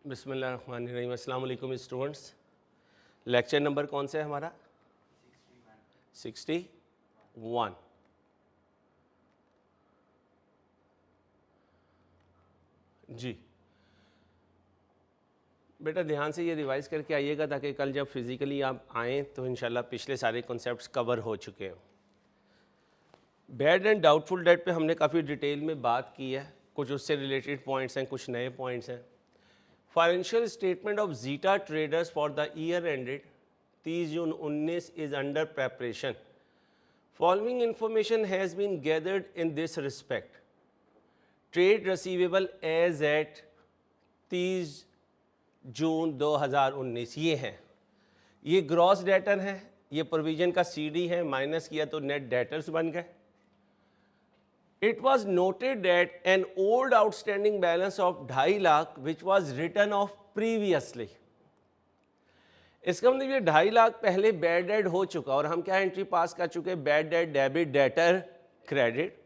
बिस्मिल्लाहिर्रहमानिर्रहीम। अस्सलाम वालेकुम स्टूडेंट्स। लेक्चर नंबर कौन सा है हमारा? 61। जी बेटा ध्यान से ये रिवाइज करके आइएगा ताकि कल जब फिज़िकली आप आएँ तो इंशाल्लाह पिछले सारे कॉन्सेप्ट्स कवर हो चुके हैं। बैड एंड डाउटफुल डेट पे हमने काफ़ी डिटेल में बात की है, कुछ उससे रिलेटेड पॉइंट्स हैं, कुछ नए पॉइंट्स हैं। Financial statement of Zeta traders for the year ended 30 June 19 is under preparation. Following information has been gathered in this respect. Trade receivable as at 30 June 2019 ये हैं, ये ग्रॉस डेटर है, ये provision का सीडी है, minus किया तो net debtors बन गए। It was noted that an old outstanding balance of 2.5 lakh which was written off previously, इसका मतलब ये 2.5 लाख पहले बैड डेट हो चुका और हम क्या एंट्री पास कर चुके, bad debt debit debtor credit,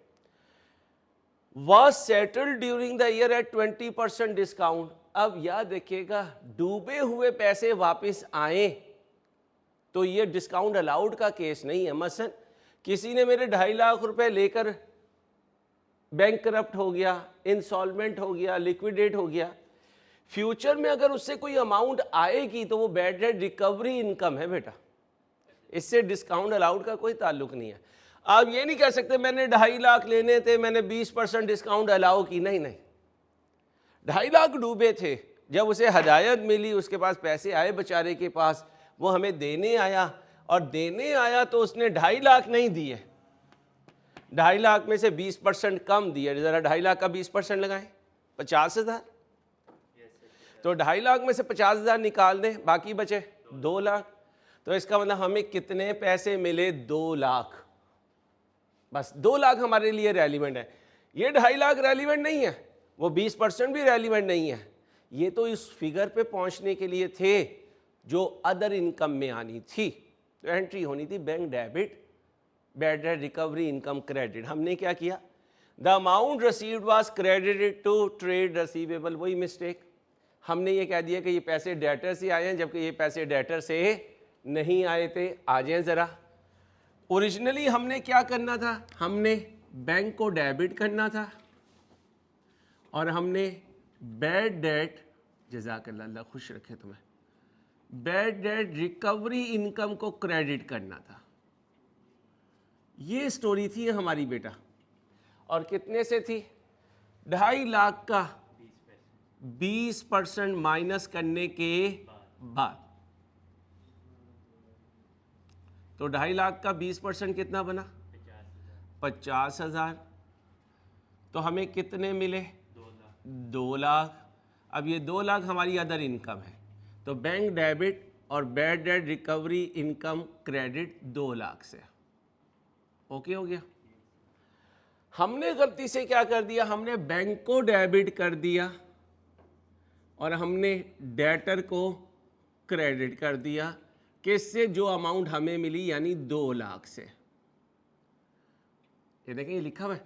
was settled during the year at 20% discount. अब याद देखिएगा, डूबे हुए पैसे वापस आए तो ये डिस्काउंट अलाउड का केस नहीं है। मसलन किसी ने मेरे 2.5 लाख रुपए लेकर बैंक करप्ट हो गया, इंसॉल्वेंट हो गया, लिक्विडेट हो गया, फ्यूचर में अगर उससे कोई अमाउंट आएगी तो वो बैड डेट रिकवरी इनकम है बेटा, इससे डिस्काउंट अलाउड का कोई ताल्लुक नहीं है। आप ये नहीं कह सकते मैंने 2.5 लाख लेने थे, मैंने 20% डिस्काउंट अलाउ की। नहीं नहीं, 2.5 लाख डूबे थे, जब उसे हदायत मिली, उसके पास पैसे आए बेचारे के पास, वो हमें देने आया और देने आया तो उसने 2.5 लाख नहीं दिए, 2.5 लाख में से 20% कम दिए। ज़रा 2.5 लाख का 20% लगाएं, 50,000। तो 2.5 लाख में से 50,000 निकाल दें, बाकी बचे 2 लाख। तो इसका मतलब हमें कितने पैसे मिले? 2 लाख। बस 2 लाख हमारे लिए रेलिवेंट है। ये 2.5 लाख रेलिवेंट नहीं है, वो 20% भी रेलिवेंट नहीं है। ये तो इस फिगर पे पहुंचने के लिए थे जो अदर इनकम में आनी थी, तो एंट्री होनी थी bank debit bad debt recovery income credit. हमने क्या किया? The amount received was credited to trade receivable. वही मिस्टेक, हमने ये कह दिया कि ये पैसे डेटर से आए हैं, जबकि ये पैसे डेटर से नहीं आए थे। आ जाए ज़रा, ओरिजिनली हमने क्या करना था? हमने बैंक को डेबिट करना था और हमने बैड डेट, जज़ाकल्लाह, अल्लाह खुश रखे तुम्हें, बैड डेट रिकवरी इनकम को क्रेडिट करना था। ये स्टोरी थी हमारी बेटा। और कितने से थी? 2.5 लाख का 20% माइनस करने के बाद, तो 2.5 लाख का 20% कितना बना? 50,000। तो हमें कितने मिले? 2 लाख। अब ये 2 लाख हमारी अदर इनकम है, तो बैंक डेबिट और bad debt recovery income credit 2 lakh से। ओके हो गया। हमने गलती से क्या कर दिया? हमने बैंक को डेबिट कर दिया और हमने डेटर को क्रेडिट कर दिया। किससे? जो अमाउंट हमें मिली, यानी 2 लाख से। ये देखें, ये लिखा हुआ है,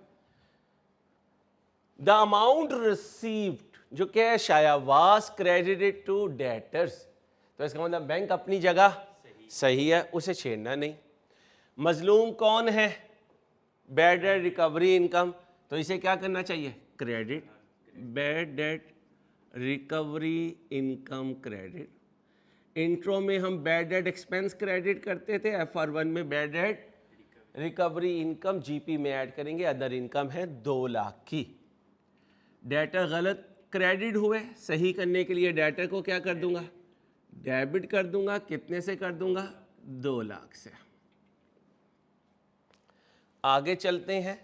द अमाउंट रिसीव्ड, जो कैश आया, वाज क्रेडिटेड टू डेटर्स। तो इसका मतलब बैंक अपनी जगह सही है, उसे छेड़ना नहीं। मजलूम कौन है? बैड डेट रिकवरी इनकम, तो इसे क्या करना चाहिए? Credit bad debt recovery income credit. Intro में हम बैड डेट एक्सपेंस क्रेडिट करते थे, FR1 में bad debt recovery income GP में ऐड करेंगे। अदर इनकम है 2 लाख की। डेटर गलत क्रेडिट हुए, सही करने के लिए डेटर को क्या कर दूंगा? डेबिट कर दूंगा। कितने से कर दूंगा? 2 लाख से। आगे चलते हैं।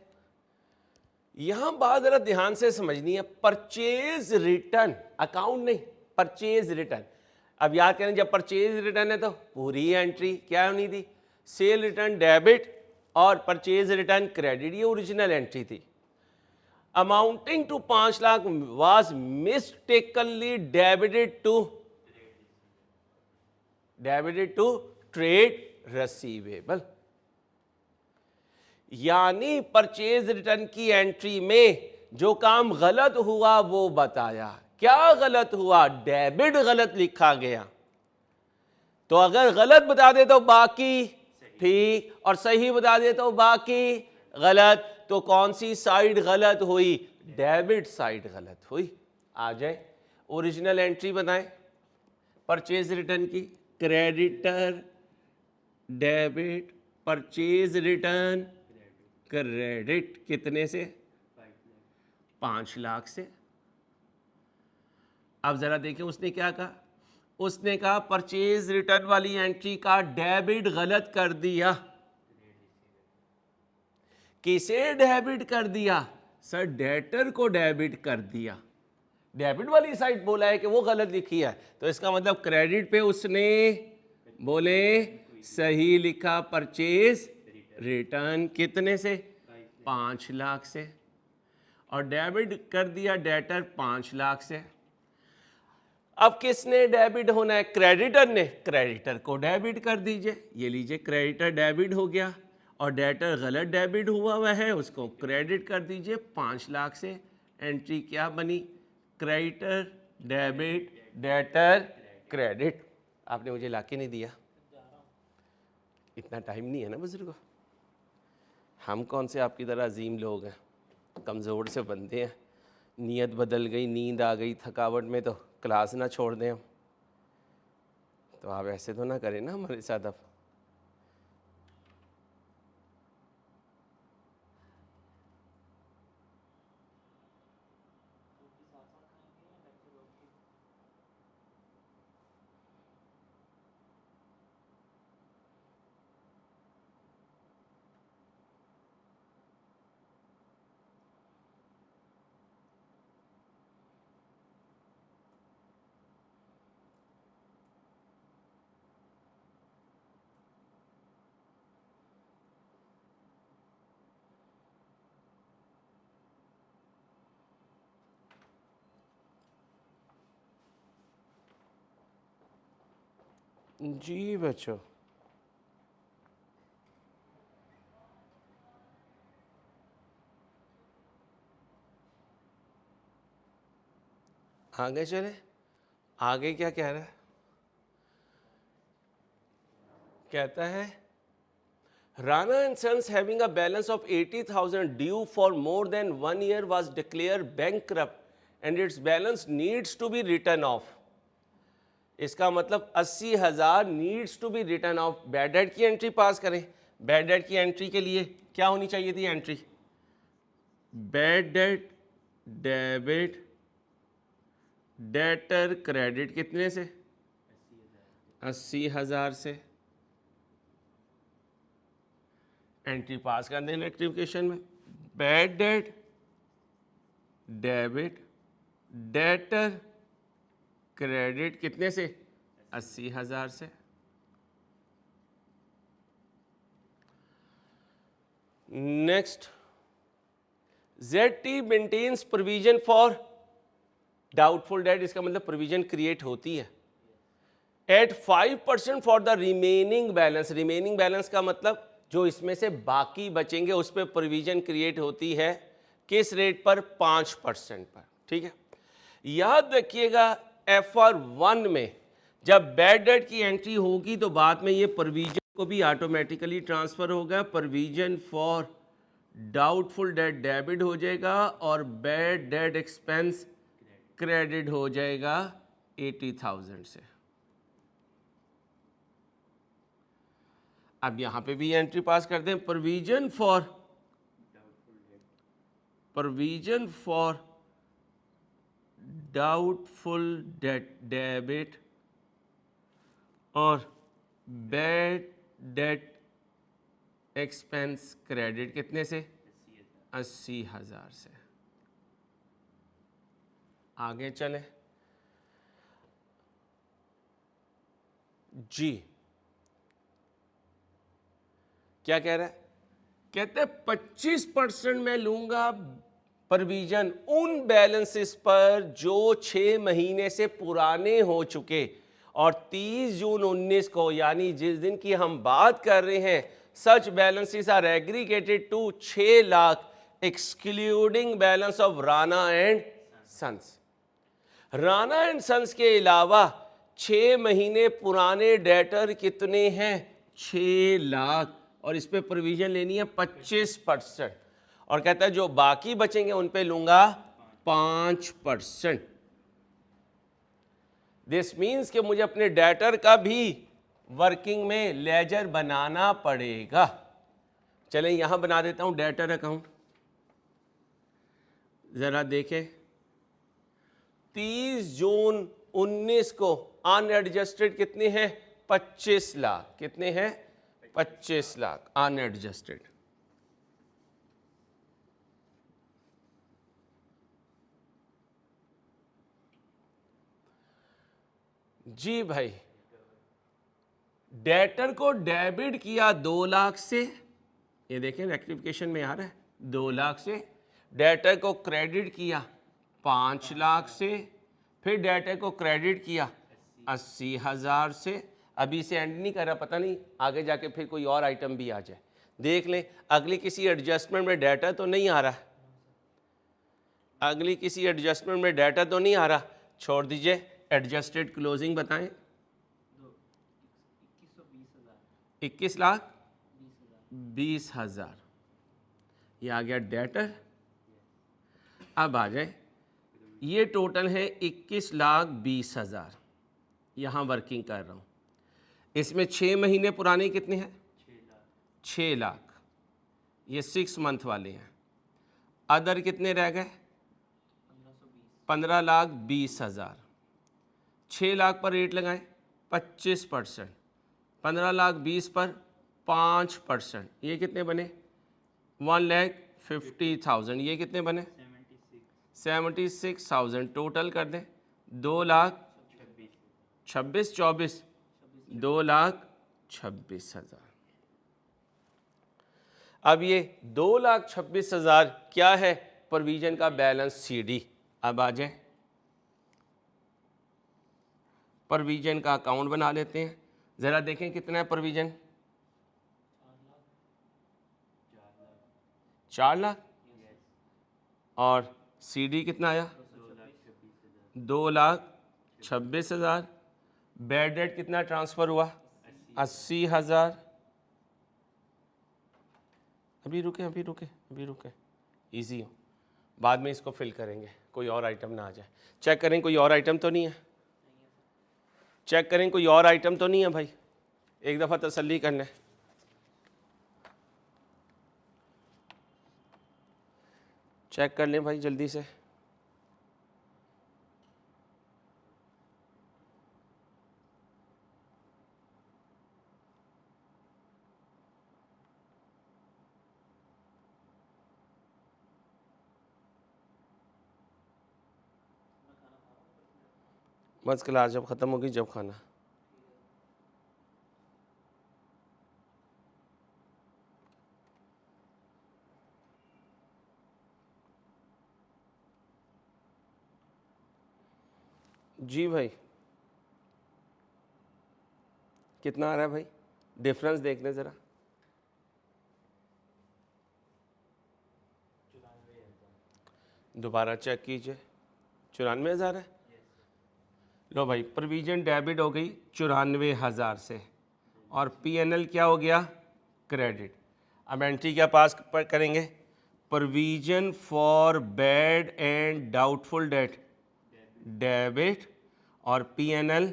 यहां बात जरा ध्यान से समझनी है। परचेज रिटर्न, अकाउंट नहीं, परचेज रिटर्न। अब याद करें, जब परचेज रिटर्न है तो पूरी एंट्री क्या होनी थी? सेल रिटर्न डेबिट और परचेज रिटर्न क्रेडिट। ये ओरिजिनल एंट्री थी। Amounting to 5 lakh was mistakenly debited to trade receivable. यानी परचेज रिटर्न की एंट्री में जो काम गलत हुआ वो बताया। क्या गलत हुआ? डेबिट गलत लिखा गया। तो अगर गलत बता दे तो बाकी ठीक, और सही बता दे तो बाकी गलत। तो कौन सी साइड गलत हुई? डेबिट साइड गलत हुई। आ जाए, ओरिजिनल एंट्री बनाएं परचेज रिटर्न की। Creditor debit, purchase return credit, कितने से? 5 लाख से। अब जरा देखें उसने क्या कहा। उसने कहा परचेज रिटर्न वाली एंट्री का डेबिट गलत कर दिया। किसे डेबिट कर दिया? सर डेटर को डेबिट कर दिया। डेबिट वाली साइड बोला है कि वो गलत लिखी है, तो इसका मतलब क्रेडिट पे उसने बोले सही लिखा, परचेज रिटर्न कितने से? 5 लाख से। और डेबिट कर दिया डेटर 5 लाख से। अब किसने डेबिट होना है? क्रेडिटर ने। क्रेडिटर को डेबिट कर दीजिए। ये लीजिए, क्रेडिटर डेबिट हो गया और डेटर गलत डेबिट हुआ है, उसको क्रेडिट कर दीजिए 5 लाख से। एंट्री क्या बनी? Creditor debit debtor credit. आपने मुझे लाके नहीं दिया, इतना टाइम नहीं है ना बुजुर्गों। हम कौन से आपकी तरह अजीम लोग हैं, कमज़ोर से बनते हैं। नीयत बदल गई, नींद आ गई थकावट में, तो क्लास ना छोड़ दें हम। तो आप ऐसे तो ना करें ना हमारे साथ। अब जी बच्चों, आगे चले। आगे क्या कह रहा है? कहता है Rana and Sons having a balance of 80,000 due for more than 1 year was declared bankrupt and its balance needs to be written off. इसका मतलब 80,000 needs to be written off. Bad debt की एंट्री पास करें। Bad debt की entry के लिए क्या होनी चाहिए थी entry? Bad debt debit debtor credit, कितने से? 80,000 से। एंट्री पास कर दें रेक्टिफिकेशन में। Bad debt debit debtor credit, कितने से? 80,000 से। Next, ZT maintains provision for doubtful debt. इसका मतलब प्रोविजन क्रिएट होती है at 5% for the remaining balance. Remaining balance का मतलब जो इसमें से बाकी बचेंगे उस पर प्रोविजन क्रिएट होती है। किस रेट पर? 5% पर। ठीक है, याद रखिएगा FR1 में जब बैड डेट की एंट्री होगी तो बाद में ये प्रोविजन को भी ऑटोमेटिकली ट्रांसफर होगा। Provision for doubtful date debit हो जाएगा और बैड डेट एक्सपेंस क्रेडिट हो जाएगा 80,000 से। अब यहां पे भी एंट्री पास कर दें। Provision for doubtful date debit और बैड डेट एक्सपेंस क्रेडिट, कितने से? 80,000 से। आगे चले जी। क्या कह रहा है? कहते हैं 25% मैं लूंगा प्रोविजन उन बैलेंसेस पर जो 6 महीने से पुराने हो चुके और 30 जून 19 को, यानी जिस दिन की हम बात कर रहे हैं, such balances are aggregated to 6 lakh excluding balance of Rana and sons. Rana and sons के अलावा 6 महीने पुराने डेटर कितने हैं? 6 लाख, और इस पे प्रोविजन लेनी है 25%, और कहता है जो बाकी बचेंगे उन पे लूंगा 5%। दिस मीन्स कि मुझे अपने डेटर का भी वर्किंग में लेजर बनाना पड़ेगा। चलें यहां बना देता हूं डेटर अकाउंट, जरा देखें। 30 जून 19 को अनएडजस्टेड कितने हैं? 25 लाख। कितने हैं? 25 लाख अनएडजस्टेड। जी भाई, डेटर को डेबिट किया 2 लाख से, ये देखें रेक्टिफिकेशन में आ रहा है, 2 लाख से। डेटर को क्रेडिट किया 5 लाख से, फिर डेटर को क्रेडिट किया 80,000 से। अभी से एंड नहीं कर रहा, पता नहीं आगे जाके फिर कोई और आइटम भी आ जाए। देख लें अगली किसी एडजस्टमेंट में डेटा तो नहीं आ रहा, अगली किसी एडजस्टमेंट में डेटा तो नहीं आ रहा, छोड़ दीजिए। एडजस्टेड क्लोजिंग बताएं। 21 लाख 20,000 ये आ गया डेटर। अब आ जाए, ये टोटल है 21 लाख 20,000, यहाँ वर्किंग कर रहा हूँ। इसमें 6 महीने पुराने कितने हैं? 6 लाख, ये 6 मंथ वाले हैं। अदर कितने रह गए? 15 लाख 20,000। 6 लाख पर रेट लगाएं 25%, 15 लाख 20 पर 5%, ये कितने बने? 1,50,000। ये कितने बने? 76,000। टोटल कर दें 2 लाख 26 24 2,26,000। अब ये 2,26,000 क्या है? प्रोविजन का बैलेंस CD। अब आ जाए, प्रोविजन का अकाउंट बना लेते हैं। जरा देखें कितना है प्रोविजन? 4 लाख। और CD कितना आया? 2,26,000। बैड डेट कितना ट्रांसफ़र हुआ? 80,000। अभी रुके, इजी हो, बाद में इसको फिल करेंगे, कोई और आइटम ना आ जाए। चेक करें कोई और आइटम तो नहीं है, चेक करें कोई और आइटम तो नहीं है भाई, एक दफ़ा तसल्ली कर लें। चेक कर लें भाई जल्दी से। बस क्लास जब ख़त्म होगी जब खाना। जी भाई कितना आ रहा है भाई? डिफरेंस देख लें ज़रा। 94,000 दोबारा चेक कीजिए। 94,000 है। लो भाई, प्रोविजन डेबिट हो गई 94,000 से, और PNL क्या हो गया? क्रेडिट। अब एंट्री क्या पास करेंगे? Provision for bad and doubtful debt debit, और PNL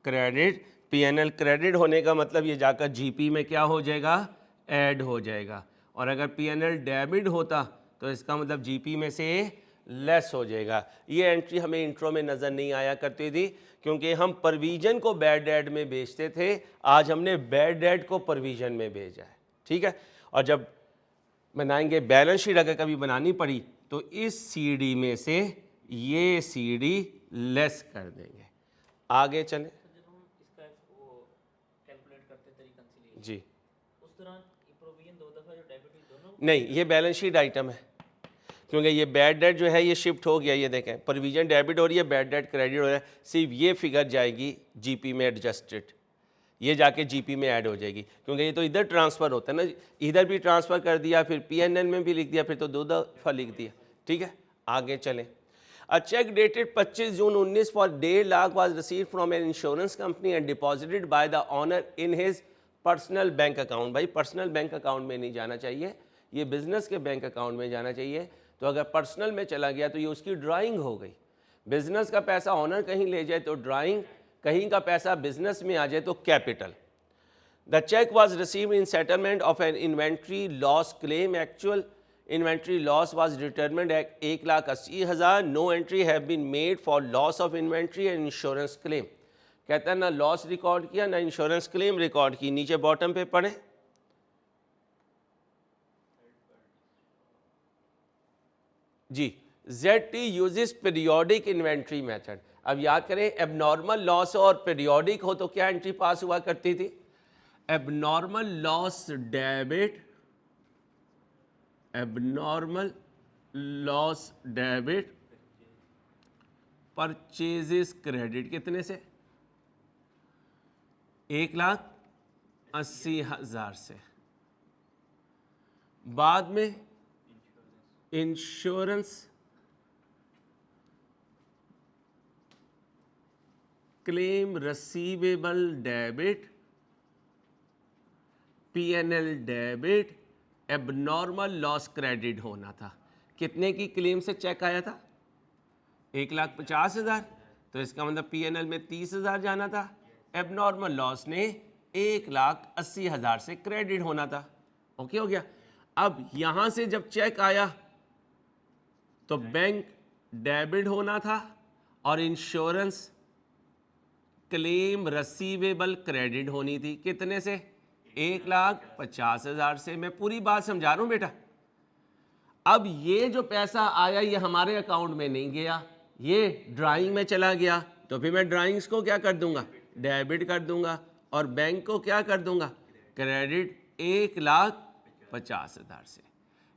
क्रेडिट। PNL क्रेडिट होने का मतलब ये जाकर GP में क्या हो जाएगा? ऐड हो जाएगा। और अगर PNL डेबिट होता तो इसका मतलब GP में से लेस हो जाएगा। ये एंट्री हमें इंट्रो में नज़र नहीं आया करती थी, क्योंकि हम प्रोविजन को बैड डेट में बेचते थे। आज हमने बैड डेट को प्रोविजन में भेजा है, ठीक है। और जब बनाएंगे बैलेंस शीट, अगर कभी बनानी पड़ी तो इस CD में से ये CD लेस कर देंगे। आगे चलें। जब हम इसका वो कैलकुलेट करते थे रिकंसिलिएशन जी, उस दौरान ये प्रोविजन 2 दफ़ा जो डेबिट हुई दोनों नहीं, ये बैलेंस शीट आइटम है, क्योंकि ये बैड डेट जो है ये शिफ्ट हो गया। ये देखें, प्रोविजन डेबिट हो रही है, बैड डेट क्रेडिट हो रहा है। सिर्फ ये फिगर जाएगी GP में एडजस्टेड, ये जाके GP में ऐड हो जाएगी, क्योंकि ये तो इधर ट्रांसफ़र होता है ना, इधर भी ट्रांसफ़र कर दिया, फिर PNL में भी लिख दिया, फिर तो 2 दफ़ा लिख दिया, ठीक है। आगे चलें। A check dated 25 June 19 for 1.5 lakh was received from an insurance company and deposited by the owner in his personal bank account. भाई पर्सनल बैंक अकाउंट में नहीं जाना चाहिए, ये बिजनेस के बैंक अकाउंट में जाना चाहिए। तो अगर पर्सनल में चला गया तो ये उसकी ड्राइंग हो गई। बिजनेस का पैसा ऑनर कहीं ले जाए तो ड्राइंग, कहीं का पैसा बिजनेस में आ जाए तो capital. The check was received in settlement of an inventory loss claim. Actual inventory loss was determined at 1,80,000. No entry have been made for loss of inventory and insurance claim. कहता है ना loss record किया ना insurance claim record की। नीचे bottom पे पढ़े जी, ZT uses periodic inventory method. अब याद करें एबनॉर्मल लॉस और पीरियोडिक हो तो क्या एंट्री पास हुआ करती थी? Abnormal loss debit, abnormal loss debit, purchases credit कितने से? 1,80,000 से। बाद में insurance claim receivable debit, PNL debit, abnormal loss credit होना था। कितने की क्लेम से चेक आया था? 1,50,000। तो इसका मतलब PNL में 30,000 जाना था, एबनॉर्मल लॉस ने 1,80,000 से क्रेडिट होना था। ओके हो गया। अब यहां से जब चेक आया तो बैंक डेबिट होना था और इंश्योरेंस क्लेम रसीवेबल क्रेडिट होनी थी। कितने से? 1,50,000 से। मैं पूरी बात समझा रहा हूं बेटा। अब ये जो पैसा आया ये हमारे अकाउंट में नहीं गया, ये ड्राइंग में चला गया। तो फिर मैं ड्राइंग्स को क्या कर दूंगा? डेबिट कर दूंगा और बैंक को क्या कर दूंगा? क्रेडिट 1,50,000 से।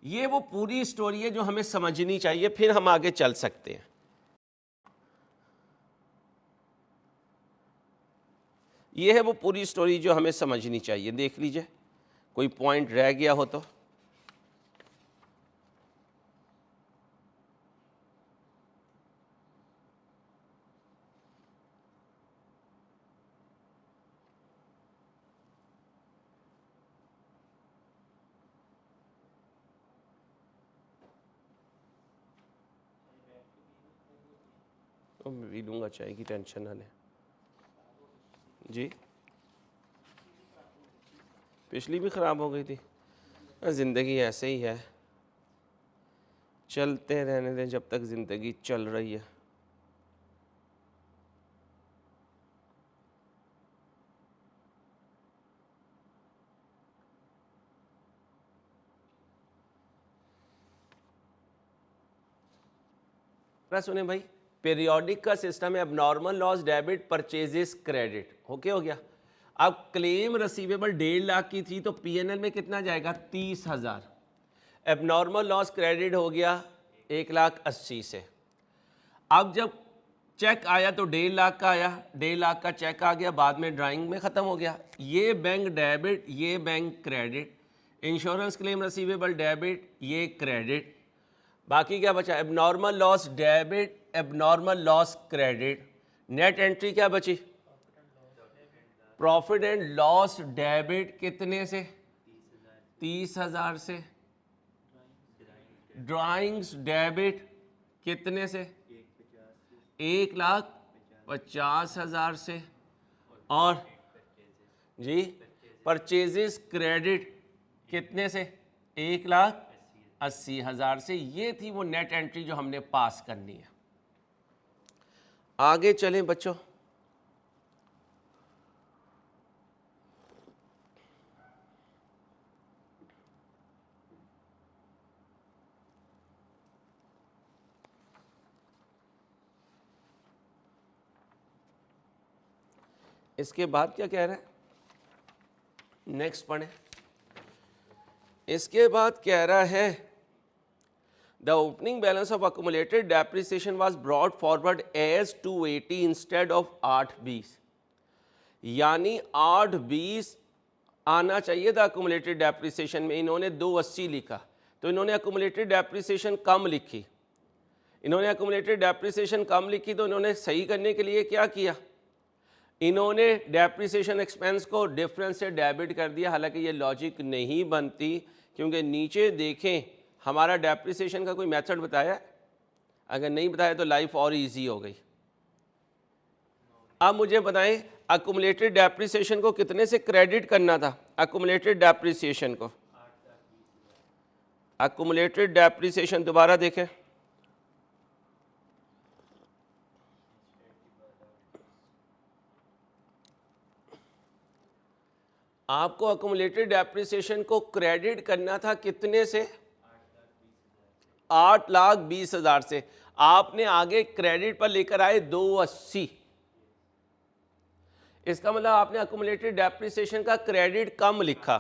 ये वो पूरी स्टोरी है जो हमें समझनी चाहिए, फिर हम आगे चल सकते हैं। ये है वो पूरी स्टोरी जो हमें समझनी चाहिए। देख लीजिए कोई पॉइंट रह गया हो तो। तो मैं भी लूँगा चाय की, टेंशन ना लें जी। पिछली भी ख़राब हो गई थी। ज़िंदगी ऐसे ही है, चलते रहने दें जब तक ज़िंदगी चल रही है। सुने भाई, पीरियोडिक का सिस्टम है abnormal loss debit purchases credit. Okay हो गया। अब क्लेम रसीवेबल 1.5 लाख की थी तो PNL में कितना जाएगा? 30,000। एबनॉर्मल लॉस क्रेडिट हो गया 1,80,000 से। अब जब चेक आया तो 1.5 लाख का आया, 1.5 लाख का चेक आ गया, बाद में ड्राइंग में ख़त्म हो गया। ये बैंक डेबिट, ये bank credit, insurance claim receivable debit, ये क्रेडिट। बाकी क्या बचा? Abnormal loss debit, abnormal loss credit. Net entry क्या बची? प्रॉफिट एंड लॉस डेबिट कितने से? 30,000 से। ड्राइंग्स डेबिट कितने से? 1,50,000 से। और जी परचेजेस क्रेडिट कितने से? 1,80,000 से। ये थी वो नेट एंट्री जो हमने पास करनी है। आगे चलें बच्चों। इसके बाद क्या कह रहा है? नेक्स्ट पढ़ें। इसके बाद कह रहा है the opening balance of accumulated depreciation was brought forward as 280 instead of 820। यानी 820 आना चाहिए था अक्यूमुलेटेड डेप्रिसिएशन में, इन्होंने 280 लिखा तो इन्होंने अक्यूमुलेटेड डेप्रिसिएशन कम लिखी। इन्होंने अक्यूमुलेटेड डेप्रिसिएशन कम लिखी तो इन्होंने सही करने के लिए क्या किया, इन्होंने डेप्रिसिएशन एक्सपेंस को डिफरेंस से डेबिट कर दिया। हालांकि ये लॉजिक नहीं बनती, क्योंकि नीचे देखें हमारा डेप्रिसिएशन का कोई मेथड बताया है? अगर नहीं बताया तो लाइफ और इजी हो गई। अब मुझे बताएं अक्यूमुलेटेड डेप्रिसिएशन को कितने से क्रेडिट करना था? अक्यूमुलेटेड डेप्रिसिएशन को, अक्यूमुलेटेड डेप्रिसिएशन दोबारा देखें, आपको अक्यूमुलेटेड डेप्रिसिएशन को क्रेडिट करना था कितने से? 8,20,000 से। आपने आगे क्रेडिट पर लेकर आए 280। इसका मतलब आपने अक्यूमुलेटेड डेप्रिसिएशन का क्रेडिट कम लिखा।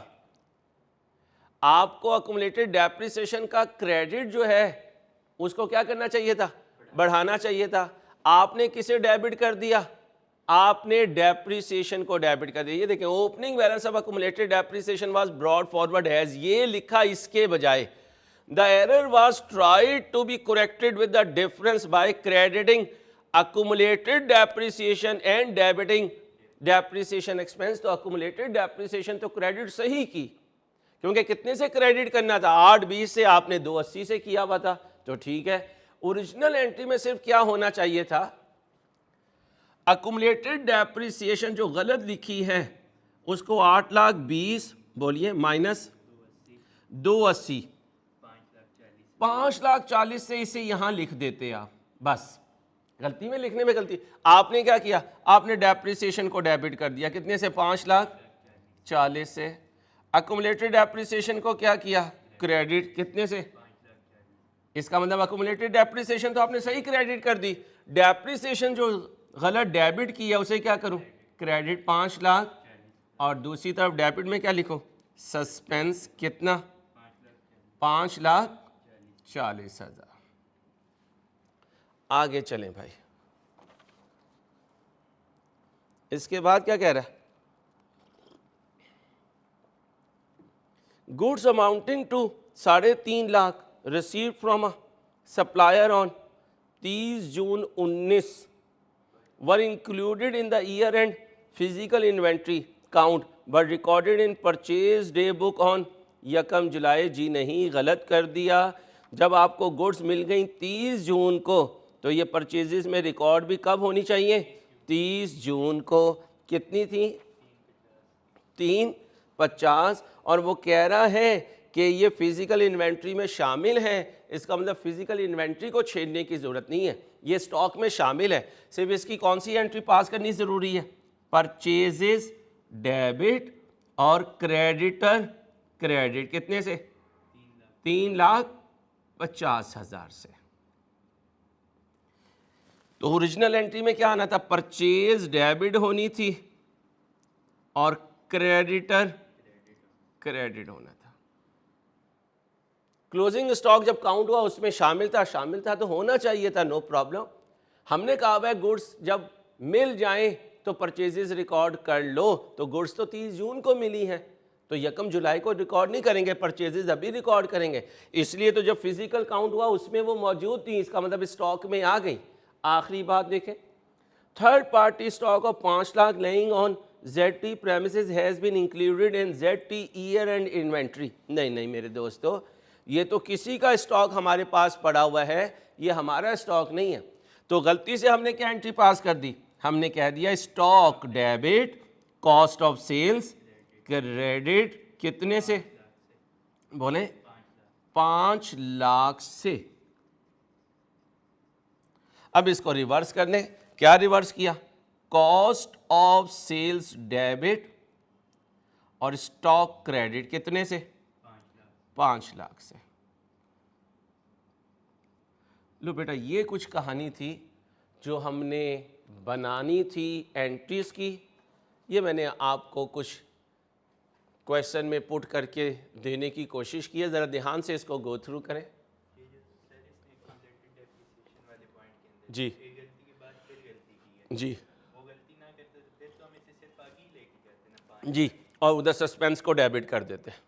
आपको अक्यूमुलेटेड डेप्रिसिएशन का क्रेडिट जो है उसको क्या करना चाहिए था? बढ़ाना चाहिए था। आपने किसे डेबिट कर दिया? आपने डेप्रिसिएशन को डेबिट कर दिया। ये देखें, opening balance of accumulated depreciation was brought forward as, ये लिखा इसके बजाय। The error was tried to be corrected with the difference by crediting accumulated depreciation and debiting depreciation expense. तो अक्यूमुलेटेड डेप्रिसिएशन तो क्रेडिट सही की, क्योंकि कितने से क्रेडिट करना था? 8,20 से, आपने 280 से किया हुआ था, तो ठीक है। ओरिजिनल एंट्री में सिर्फ क्या होना चाहिए था? अक्यूमुलेटेड डेप्रिसिएशन जो गलत लिखी है उसको 8,20,000 बोलिए माइनस 280, 5,40,000 से इसे यहां लिख देते आप। बस गलती में लिखने में गलती। आपने क्या किया? आपने डेप्रिसिएशन को डेबिट कर दिया कितने से? 5,40,000 से। अक्यूमुलेटेड डेप्रिसिएशन को क्या किया? क्रेडिट कितने से? इसका मतलब अक्यूमुलेटेड डेप्रिसिएशन तो आपने सही क्रेडिट कर दी, डेप्रिसिएशन जो गलत डेबिट किया उसे क्या करूं? क्रेडिट 5,00,000। और दूसरी तरफ डेबिट में क्या लिखो? सस्पेंस कितना? 5,40,000। आगे चलें भाई, इसके बाद क्या कह रहा है? Goods amounting to 3.5 lakh received from a supplier on 30 June 19 were included in the year end physical inventory count but recorded in purchase day book on 1 जुलाई। जी नहीं, गलत कर दिया। जब आपको गुड्स मिल गई 30 जून को तो ये परचेजेस में रिकॉर्ड भी कब होनी चाहिए? 30 जून को। कितनी थी? 350। और वो कह रहा है कि ये फिजिकल इन्वेंट्री में शामिल है। इसका मतलब फिजिकल इन्वेंट्री को छेड़ने की ज़रूरत नहीं है, ये स्टॉक में शामिल है। सिर्फ इसकी कौन सी एंट्री पास करनी ज़रूरी है? परचेजेस डेबिट और क्रेडिटर क्रेडिट कितने से? 3,50,000 से। तो ओरिजिनल एंट्री में क्या आना था? परचेज डेबिट होनी थी और क्रेडिटर क्रेडिट होना था। क्लोजिंग स्टॉक जब काउंट हुआ उसमें शामिल था तो होना चाहिए था, नो प्रॉब्लम। हमने कहा है गुड्स जब मिल जाएं तो परचेजेस रिकॉर्ड कर लो, तो गुड्स तो 30 जून को मिली हैं, तो 1 जुलाई को रिकॉर्ड नहीं करेंगे, परचेजेस अभी रिकॉर्ड करेंगे। इसलिए तो जब फिजिकल काउंट हुआ उसमें वो मौजूद थी, इसका मतलब स्टॉक में आ गई। आखिरी बात देखें, third party stock of 5 lakh lying on ZT premises has been included in ZT year end inventory. नहीं मेरे दोस्तों, ये तो किसी का स्टॉक हमारे पास पड़ा हुआ है, ये हमारा स्टॉक नहीं है। तो गलती से हमने क्या एंट्री पास कर दी? हमने कह दिया stock debit cost of sales credit कितने से? बोले 5 लाख से। अब इसको रिवर्स करने, क्या रिवर्स किया? कॉस्ट ऑफ सेल्स डेबिट और स्टॉक क्रेडिट कितने से? 5 लाख से। लो बेटा, ये कुछ कहानी थी जो हमने बनानी थी एंट्रीज की। ये मैंने आपको कुछ क्वेश्चन में पुट करके देने की कोशिश की है, ज़रा ध्यान से इसको गो थ्रू करें। जी जी जी, और उधर सस्पेंस को डेबिट कर देते हैं।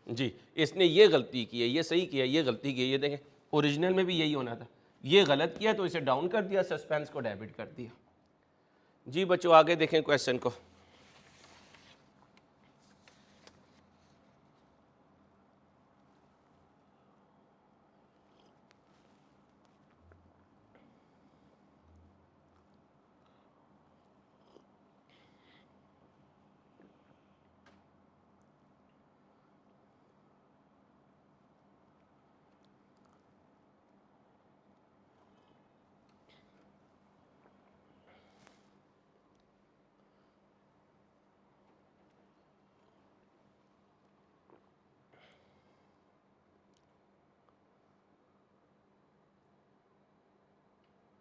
जी, इसने ये गलती की है, ये सही किया, ये गलती की है। ये देखें, ओरिजिनल में भी यही होना था, ये गलत किया तो इसे डाउन कर दिया, सस्पेंस को डेबिट कर दिया। जी बच्चों आगे देखें क्वेश्चन को।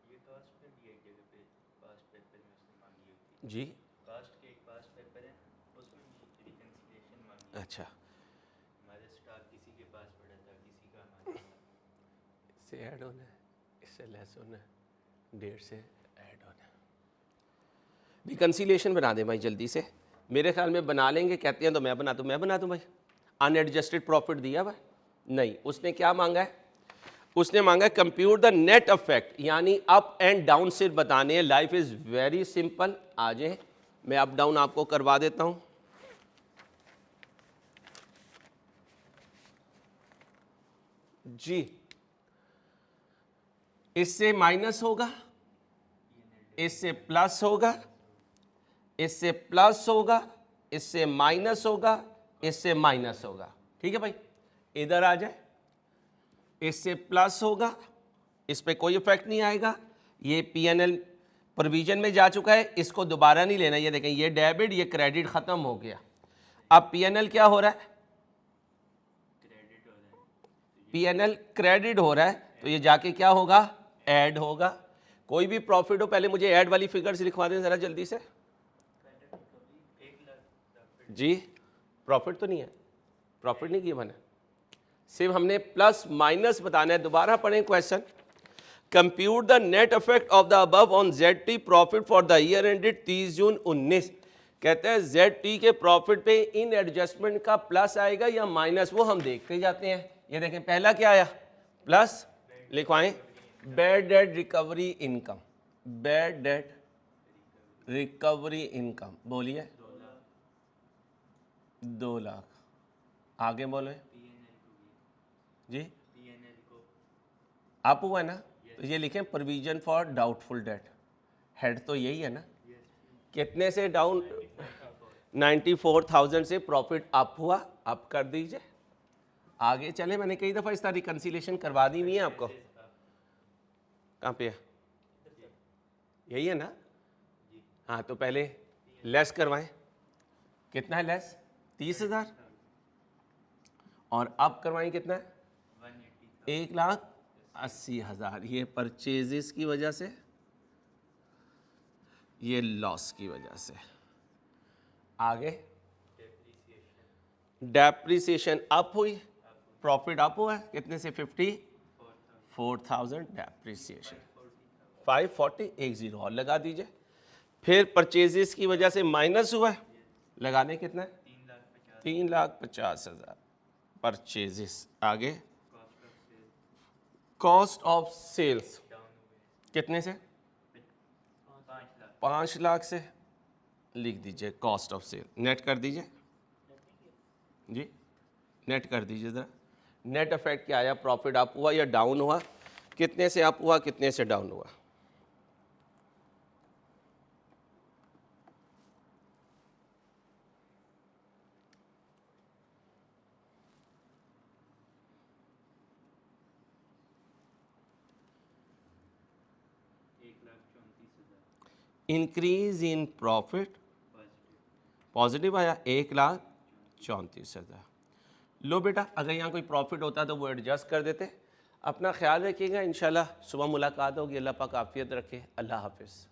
ये कास्ट पे भी एक जगह पे पास्ट पेपर में उसने मांगी हुई थी। जी कास्ट के एक पास्ट पेपर है, उसमें भी रिकंसिलिएशन मांगी है। अच्छा, हमारा स्टॉक किसी के पास पड़ा था, किसी का हमारे पास। इससे ऐड होना है, इससे लेस होना है, 1.5 से ऐड होना है। रिकंसिलिएशन बना दें भाई जल्दी से, मेरे ख्याल में बना लेंगे। कहते हैं तो मैं बना दूँ भाई। अनएडजस्टेड प्रॉफिट दिया हुआ नहीं, उसने क्या मांगा है, उसने मांगा है कंप्यूट द नेट इफेक्ट, यानी अप एंड डाउन सिर्फ बताने हैं। Life is very simple. आ जाए मैं अप डाउन आपको करवा देता हूं। जी इससे माइनस होगा, इससे प्लस होगा, इससे प्लस होगा, इससे माइनस होगा, इससे माइनस होगा। ठीक है भाई, इधर आ जाए, इससे प्लस होगा, इस पे कोई इफेक्ट नहीं आएगा। ये पीएनएल प्रोविजन में जा चुका है, इसको दोबारा नहीं लेना। ये देखें, ये डेबिट ये क्रेडिट खत्म हो गया। अब पीएनएल क्या हो रहा है, क्रेडिट हो रहा है। पीएनएल क्रेडिट हो रहा है, तो ये जाके क्या होगा, ऐड होगा। कोई भी प्रॉफिट हो पहले मुझे ऐड वाली फिगर्स लिखवा दें जरा जल्दी से। 1 लाख जी प्रॉफिट तो नहीं है, प्रॉफिट नहीं किया मैंने, सिर्फ हमने प्लस माइनस बताना है। दोबारा पढ़ें question. Compute the net effect of the above on ZT profit for the year ended 30 June 19। कहते हैं ZT के प्रॉफिट पे इन एडजस्टमेंट का प्लस आएगा या माइनस, वो हम देखते जाते हैं। ये देखें पहला क्या आया, प्लस, लिखवाएं bad debt recovery income, bad debt recovery income, बोलिए 2 लाख। आगे बोले जी, पीएनएल को आप हुआ ना, तो ये लिखें provision for doubtful date, head तो यही है ना। कितने से डाउन, 94,000 से प्रॉफिट अप हुआ, अप कर दीजिए। आगे चले, मैंने कई दफ़ा इस तरह रिकंसिलेशन करवा दी हुई है आपको। कहाँ पे है, यही है ना। हाँ तो पहले लेस करवाएं, कितना है लेस, 30,000, और अब करवाएं कितना है, 1,80,000। ये परचेजेस की वजह से, ये लॉस की वजह से। आगे डेप्रिसिएशन अप हुई, प्रॉफिट अप हुआ है कितने से, 54,000 डेप्रिसिएशन, 540, 10 और लगा दीजिए। फिर परचेजेस की वजह से माइनस हुआ है, लगाने कितना है, 3,50,000 परचेजेस। आगे कॉस्ट ऑफ सेल्स कितने से, 5 लाख से, लिख दीजिए कॉस्ट ऑफ सेल, नेट कर दीजिए जी, नेट कर दीजिए ज़रा। नेट इफेक्ट क्या आया, प्रॉफिट अप हुआ या डाउन हुआ, कितने से अप हुआ कितने से डाउन हुआ। इंक्रीज इन प्रॉफिट पॉजिटिव आया, 1,34,000। लो बेटा, अगर यहाँ कोई प्रॉफिट होता तो वो एडजस्ट कर देते। अपना ख्याल रखिएगा, इंशाल्लाह सुबह मुलाकात होगी। अल्लाह पाक आफियत रखे। अल्लाह हाफिज़।